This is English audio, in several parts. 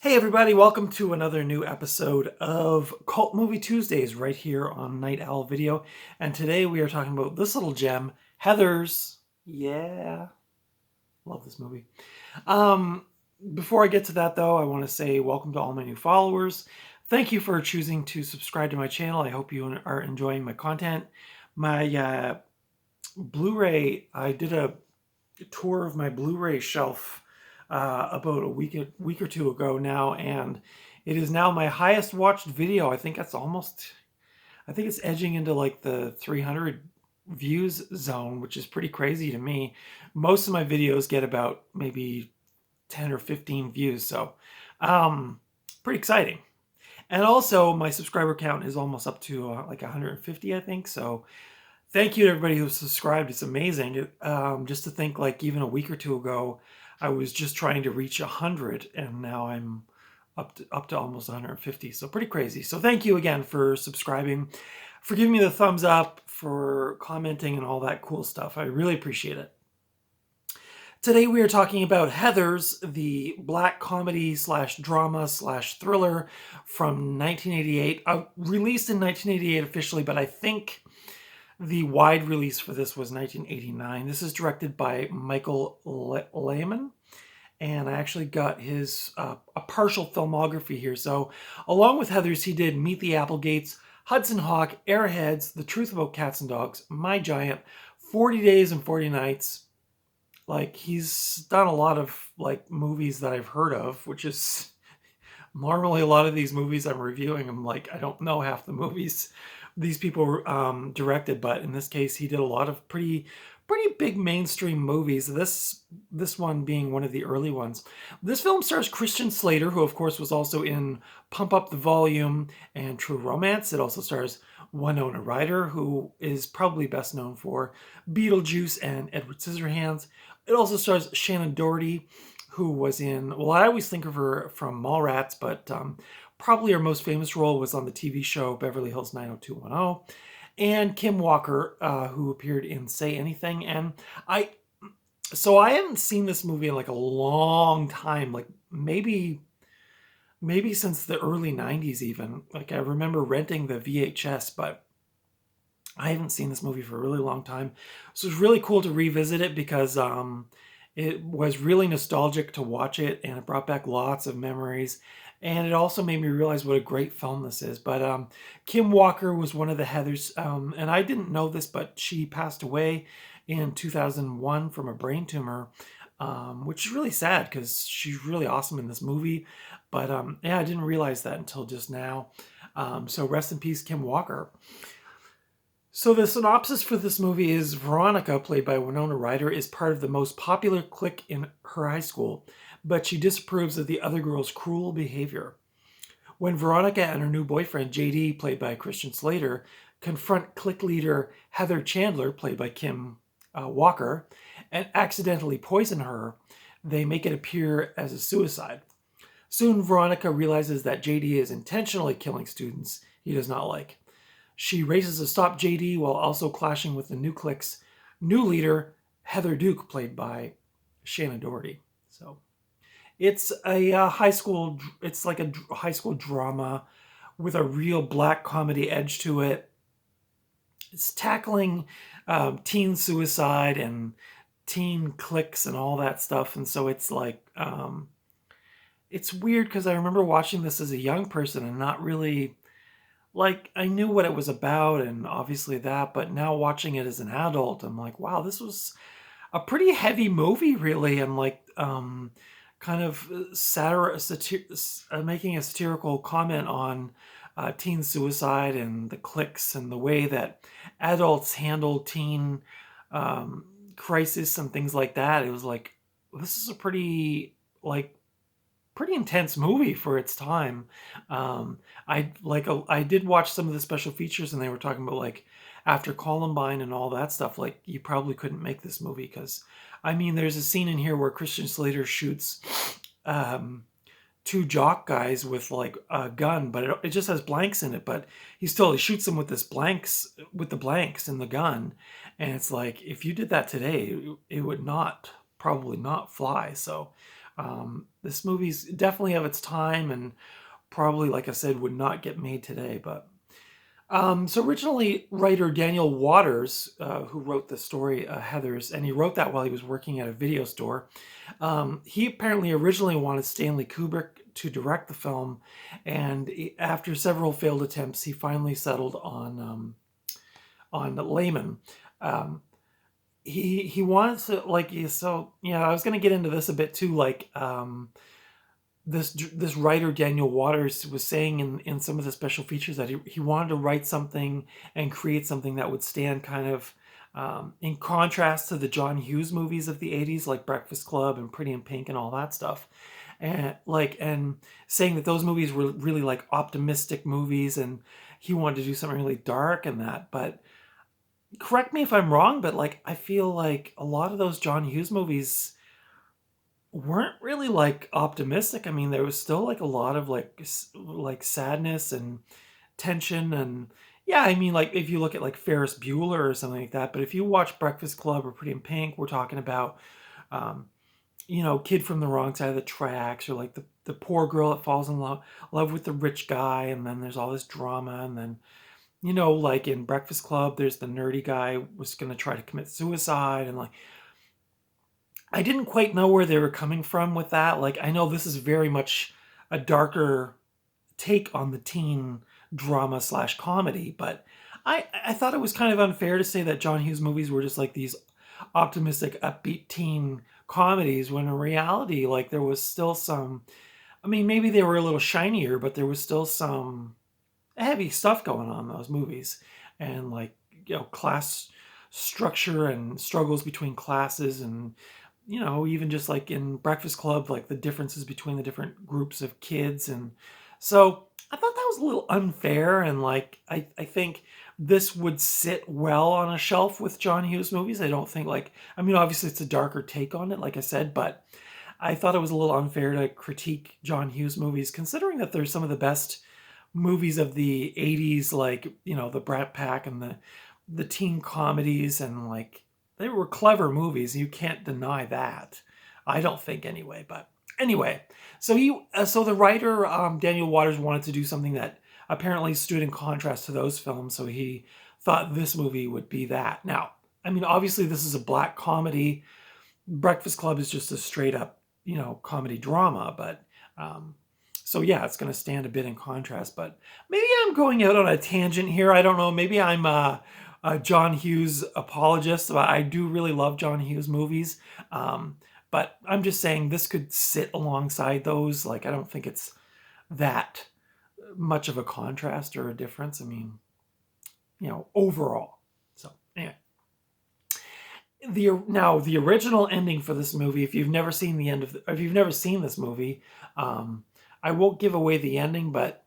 Hey everybody, welcome to another new episode of Cult Movie Tuesdays right here on Night Owl Video. And today we are talking about this little gem, Heathers. Yeah, love this movie. Um, Before I get to that though, I want to say welcome to all my new followers. Thank you for choosing to subscribe to my channel. I hope you are enjoying my content. My Blu-ray, I did a tour of my Blu-ray shelf about a week or two ago now, and it is now my highest watched video. I think it's edging into like the 300 views zone, which is pretty crazy to me. Most of my videos get about maybe 10 or 15 views, so pretty exciting. And also my subscriber count is almost up to like 150, I think. So thank you to everybody who subscribed. It's amazing. Just to think, like even a week or two ago, I was just trying to reach 100, and now I'm up to almost 150. So pretty crazy. So thank you again for subscribing, for giving me the thumbs up, for commenting, and all that cool stuff. I really appreciate it. Today we are talking about Heathers, the black comedy slash drama slash thriller from 1988, released in 1988 officially, but I think the wide release for this was 1989. This is directed by Michael Lehmann, and I actually got his a partial filmography here. So along with Heathers, he did Meet the Applegates, Hudson Hawk, Airheads, The Truth About Cats and Dogs, My Giant, 40 Days and 40 Nights. Like, he's done a lot of like movies that I've heard of, which is normally a lot of these movies I'm reviewing, I'm like, I don't know half the movies these people directed, but in this case, he did a lot of pretty big mainstream movies. This one being one of the early ones. This film stars Christian Slater, who of course was also in Pump Up the Volume and True Romance. It also stars Winona Ryder, who is probably best known for Beetlejuice and Edward Scissorhands. It also stars Shannon Doherty, who was in, well, I always think of her from Mallrats, but probably her most famous role was on the TV show Beverly Hills 90210. And Kim Walker, who appeared in Say Anything. And I hadn't seen this movie in like a long time, like maybe since the early 90s even. Like I remember renting the VHS, but I haven't seen this movie for a really long time. So it's really cool to revisit it because it was really nostalgic to watch it, and it brought back lots of memories. And it also made me realize what a great film this is. But Kim Walker was one of the Heathers, and I didn't know this, but she passed away in 2001 from a brain tumor, which is really sad because she's really awesome in this movie. But yeah, I didn't realize that until just now. So rest in peace, Kim Walker. So the synopsis for this movie is Veronica, played by Winona Ryder, is part of the most popular clique in her high school, but she disapproves of the other girls' cruel behavior. When Veronica and her new boyfriend, JD, played by Christian Slater, confront clique leader Heather Chandler, played by Kim Walker, and accidentally poison her, they make it appear as a suicide. Soon, Veronica realizes that JD is intentionally killing students he does not like. She races to stop JD while also clashing with the new clique's new leader, Heather Duke, played by Shannon Doherty. So it's a it's like a high school drama with a real black comedy edge to it. It's tackling teen suicide and teen cliques and all that stuff. And so it's like, it's weird because I remember watching this as a young person and not really, like, I knew what it was about and obviously that, but now watching it as an adult, I'm like, wow, this was a pretty heavy movie, really, and like kind of making a satirical comment on teen suicide and the cliques and the way that adults handle teen crisis and things like that. It was like, this is a pretty intense movie for its time. I did watch some of the special features, and they were talking about like after Columbine and all that stuff. Like, you probably couldn't make this movie because, I mean, there's a scene in here where Christian Slater shoots two jock guys with like a gun, but it just has blanks in it. But he shoots them with the blanks in the gun, and it's like, if you did that today, it would probably not fly. So This movie's definitely of its time and probably, like I said, would not get made today. But so originally, writer Daniel Waters, who wrote the story Heathers, and he wrote that while he was working at a video store. He apparently originally wanted Stanley Kubrick to direct the film, and after several failed attempts, he finally settled on Lehmann. Um, he wanted to, like, so yeah, I was going to get into this a bit too, like this writer Daniel Waters was saying in some of the special features that he wanted to write something and create something that would stand kind of in contrast to the John Hughes movies of the 80s, like Breakfast Club and Pretty in Pink and all that stuff. And saying that those movies were really like optimistic movies, and he wanted to do something really dark and that. But correct me if I'm wrong, but like I feel like a lot of those John Hughes movies weren't really like optimistic. I mean, there was still like a lot of like sadness and tension. And yeah, I mean, like if you look at like Ferris Bueller or something like that, but if you watch Breakfast Club or Pretty in Pink, we're talking about um kid from the wrong side of the tracks, or like the poor girl that falls in love with the rich guy, and then there's all this drama. And then like in Breakfast Club, there's the nerdy guy was going to try to commit suicide. And like I didn't quite know where they were coming from with that. Like, I know this is very much a darker take on the teen drama slash comedy, but I thought it was kind of unfair to say that John Hughes movies were just like these optimistic, upbeat teen comedies, when in reality, like there was still some. I mean, maybe they were a little shinier, but there was still some heavy stuff going on in those movies, and like class structure and struggles between classes, and even just like in Breakfast Club, like the differences between the different groups of kids. And so I thought that was a little unfair. And like, I think this would sit well on a shelf with John Hughes movies. I don't think like, I mean, obviously it's a darker take on it, like I said, but I thought it was a little unfair to critique John Hughes movies, considering that they're some of the best movies of the 80s, like, the Brat Pack and the teen comedies, and like they were clever movies. You can't deny that. I don't think anyway. But anyway, so so the writer Daniel Waters wanted to do something that apparently stood in contrast to those films. So he thought this movie would be that. Now, I mean, obviously this is a black comedy. Breakfast Club is just a straight up, comedy drama. But so yeah, it's going to stand a bit in contrast. But maybe I'm going out on a tangent here. I don't know. Maybe I'm a John Hughes apologist. I do really love John Hughes movies. But I'm just saying this could sit alongside those. Like, I don't think it's that much of a contrast or a difference. I mean, overall. So anyway. The original ending for this movie, if you've never seen if you've never seen this movie, I won't give away the ending, but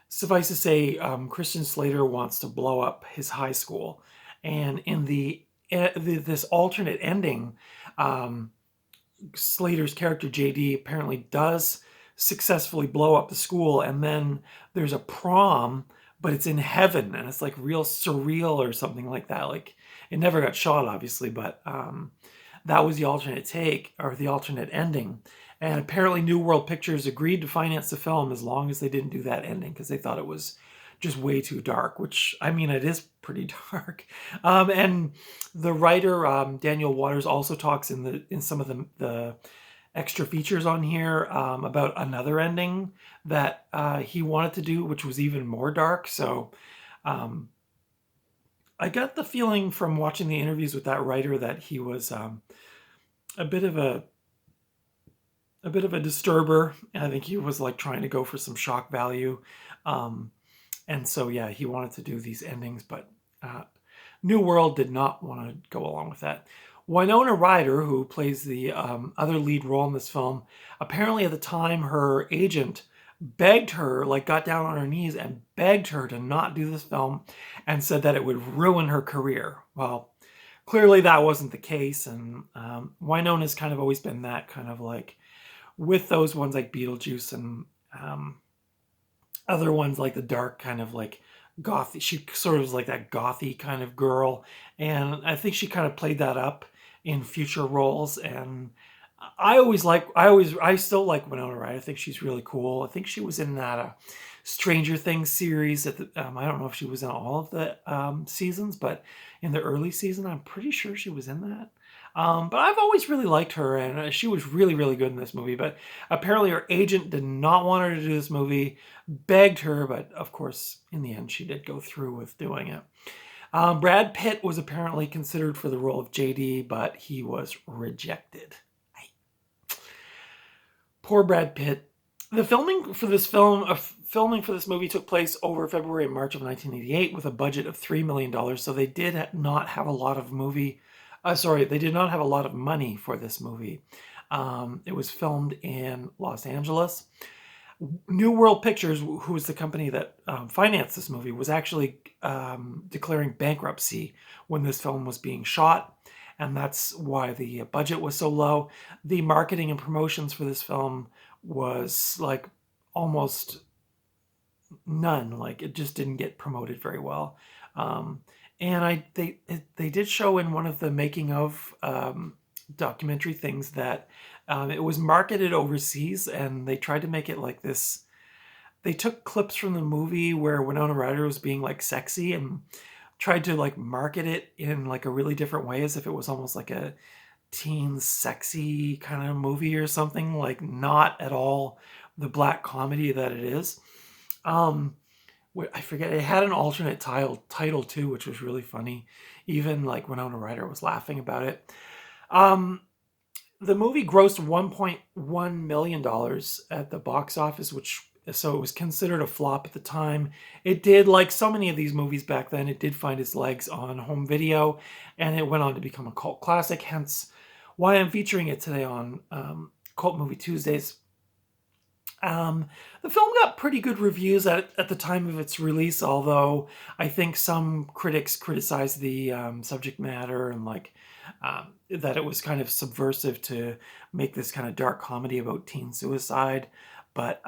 suffice to say, Christian Slater wants to blow up his high school, and in this alternate ending, Slater's character JD apparently does successfully blow up the school, and then there's a prom, but it's in heaven, and it's like real surreal or something like that. Like, it never got shot, obviously, but that was the alternate take, or the alternate ending. And apparently New World Pictures agreed to finance the film as long as they didn't do that ending, because they thought it was just way too dark, which, I mean, it is pretty dark. And the writer, Daniel Waters, also talks in some of the extra features on here about another ending that he wanted to do, which was even more dark. So I got the feeling from watching the interviews with that writer that he was a bit of a disturber. I think he was like trying to go for some shock value. And so, yeah, he wanted to do these endings, but New World did not want to go along with that. Winona Ryder, who plays the other lead role in this film, apparently at the time her agent begged her, like got down on her knees and begged her to not do this film, and said that it would ruin her career. Well, clearly that wasn't the case, and Winona's kind of always been that kind of like, with those ones like Beetlejuice and other ones like the dark kind of like gothy, she sort of was like that gothy kind of girl, and I think she kind of played that up in future roles. And I still like Winona Ryder. I think she's really cool. I think she was in that Stranger Things series. I don't know if she was in all of the seasons, but in the early season, I'm pretty sure she was in that. But I've always really liked her, and she was really, really good in this movie. But apparently, her agent did not want her to do this movie, begged her, but of course, in the end, she did go through with doing it. Brad Pitt was apparently considered for the role of JD, but he was rejected. Poor Brad Pitt. The filming for this movie took place over February and March of 1988 with a budget of $3 million. So they did not have a lot of they did not have a lot of money for this movie. It was filmed in Los Angeles. New World Pictures, who was the company that financed this movie, was actually declaring bankruptcy when this film was being shot, and that's why the budget was so low. The marketing and promotions for this film was like almost none. Like, it just didn't get promoted very well. And they did show in one of the making of documentary things that it was marketed overseas, and they tried to make it like this. They took clips from the movie where Winona Ryder was being like sexy and tried to like market it in like a really different way, as if it was almost like a teen sexy kind of movie or something, like not at all the black comedy that it is. I forget, it had an alternate title too, which was really funny. Even like Winona Ryder was laughing about it. The movie grossed $1.1 million at the box office, so it was considered a flop at the time. It did, like so many of these movies back then, it did find its legs on home video, and it went on to become a cult classic, hence why I'm featuring it today on Cult Movie Tuesdays. The film got pretty good reviews at the time of its release, although I think some critics criticized the subject matter and that it was kind of subversive to make this kind of dark comedy about teen suicide. But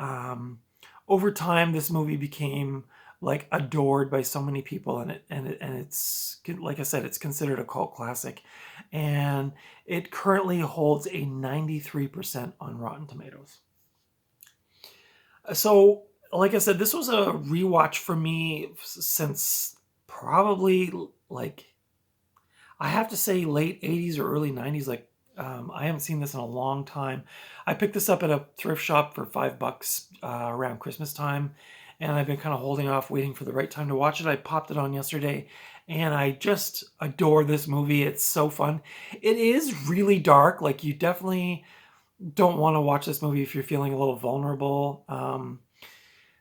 over time, this movie became like adored by so many people, and it's, like I said, it's considered a cult classic, and it currently holds a 93% on Rotten Tomatoes. So, like I said, this was a rewatch for me since probably, like, I have to say late 80s or early 90s. I haven't seen this in a long time. I picked this up at a thrift shop for $5 around Christmas time, and I've been kind of holding off, waiting for the right time to watch it. I popped it on yesterday, and I just adore this movie. It's so fun. It is really dark. Like, you definitely don't want to watch this movie if you're feeling a little vulnerable.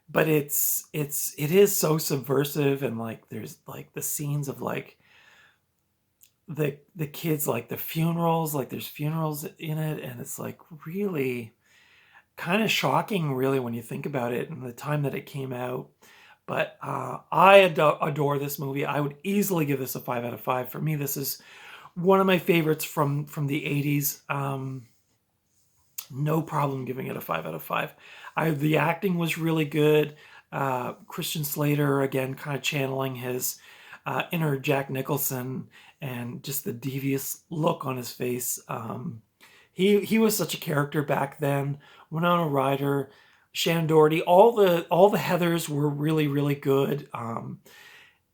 But it is so subversive, and like there's like the scenes of like the kids, like the funerals, like there's funerals in it, and it's like really kind of shocking, really, when you think about it and the time that it came out. But I adore this movie. I would easily give this a 5 out of 5. For me, this is one of my favorites from the 80s. No problem giving it a 5 out of 5. The acting was really good. Christian Slater, again, kind of channeling his inner Jack Nicholson and just the devious look on his face. He was such a character back then. Winona Ryder, Shannon Doherty, all the Heathers were really, really good.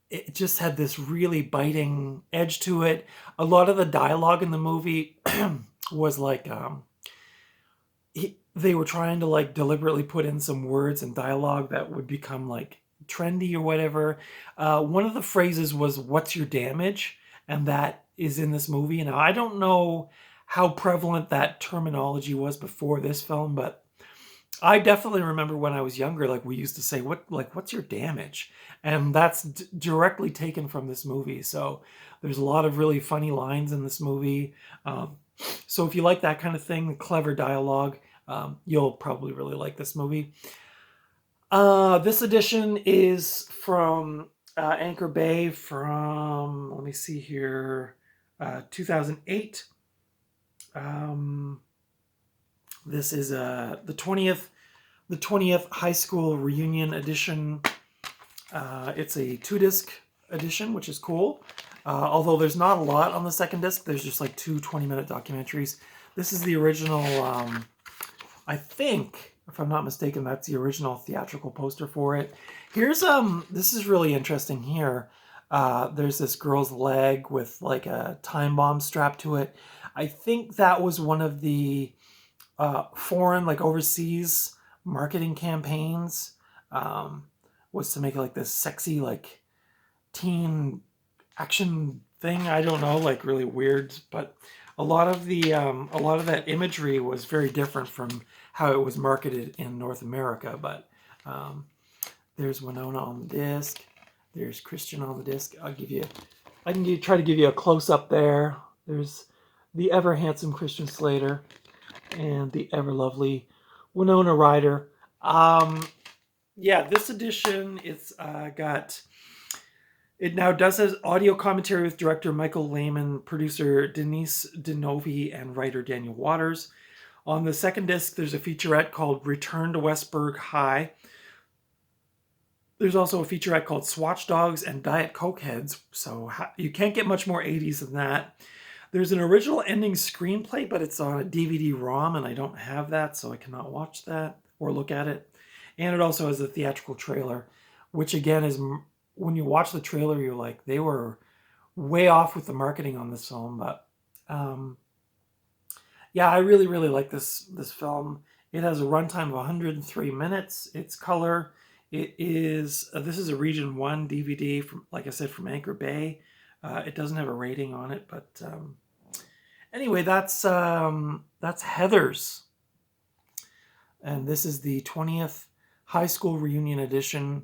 It just had this really biting edge to it. A lot of the dialogue in the movie was like they were trying to like deliberately put in some words and dialogue that would become like trendy or whatever. One of the phrases was "What's your damage?" and that is in this movie. Now, I don't know how prevalent that terminology was before this film, but I definitely remember when I was younger, like we used to say, what's your damage? And that's directly taken from this movie. So there's a lot of really funny lines in this movie. So if you like that kind of thing, clever dialogue, you'll probably really like this movie. This edition is from Anchor Bay from, let me see here, 2008. This is the 20th high school reunion edition. It's a 2-disc edition, which is cool. Although there's not a lot on the second disc. There's just like two 20-minute documentaries. This is the original, I think, if I'm not mistaken, that's the original theatrical poster for it. Here's, this is really interesting here. There's this girl's leg with like a time bomb strapped to it. I think that was one of the foreign, like overseas marketing campaigns, was to make like this sexy, like teen action thing. I don't know, like really weird, but a lot of that imagery was very different from how it was marketed in North America. But there's Winona on the disc. There's Christian on the disc. I can try to give you a close up there. There's the ever handsome Christian Slater and the ever lovely Winona Ryder. Yeah, this edition, it now does has audio commentary with director Michael Lehmann, producer Denise DeNovi, and writer Daniel Waters. On the second disc, there's a featurette called Return to Westburg High. There's also a featurette called Swatch Dogs and Diet Coke Heads, so you can't get much more 80s than that. There's an original ending screenplay, but it's on a DVD-ROM, and I don't have that, so I cannot watch that or look at it. And it also has a theatrical trailer, which again is, when you watch the trailer, you're like, they were way off with the marketing on this film. But yeah, I really, really like this film. It has a runtime of 103 minutes. It's color. It is, this is a Region 1 DVD, from, like I said, from Anchor Bay. It doesn't have a rating on it, but anyway, that's Heathers. And this is the 20th High School Reunion Edition.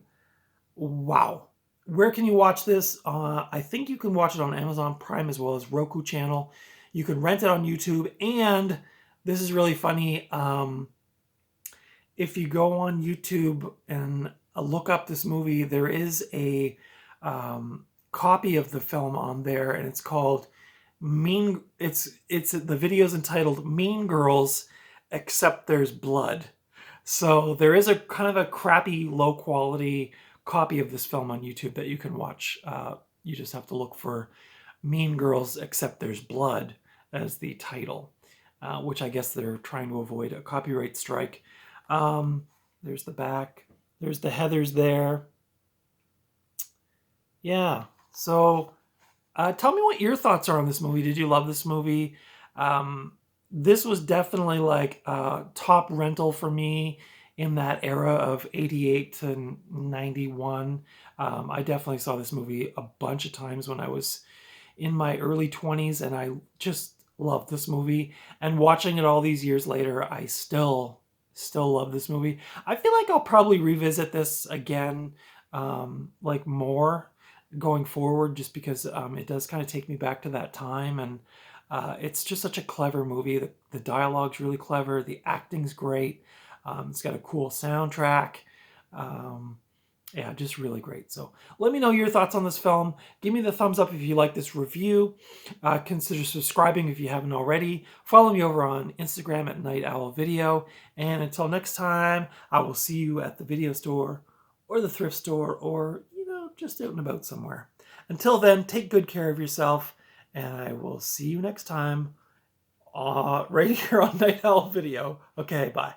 Wow. Where can you watch this? I think you can watch it on Amazon Prime as well as Roku channel. You can rent it on YouTube. And this is really funny. If you go on YouTube and look up this movie, there is a copy of the film on there, and it's called the video's entitled Mean Girls, Except There's Blood. So there is a kind of a crappy, low quality copy of this film on YouTube that you can watch. You just have to look for Mean Girls, Except There's Blood as the title, which I guess they're trying to avoid a copyright strike. There's the back. There's the Heathers there. Yeah. So tell me what your thoughts are on this movie. Did you love this movie? This was definitely like a top rental for me in that era of 88 to 91. I definitely saw this movie a bunch of times when I was in my early 20s, and I just loved this movie. And watching it all these years later, I still love this movie. I feel like I'll probably revisit this again, like more going forward, just because it does kind of take me back to that time. And it's just such a clever movie. The dialogue's really clever. The acting's great. It's got a cool soundtrack. Yeah, just really great. So let me know your thoughts on this film. Give me the thumbs up if you like this review. Consider subscribing if you haven't already. Follow me over on Instagram at Night Owl Video. And until next time, I will see you at the video store or the thrift store, or, just out and about somewhere. Until then, take good care of yourself, and I will see you next time right here on Night Owl Video. Okay, bye.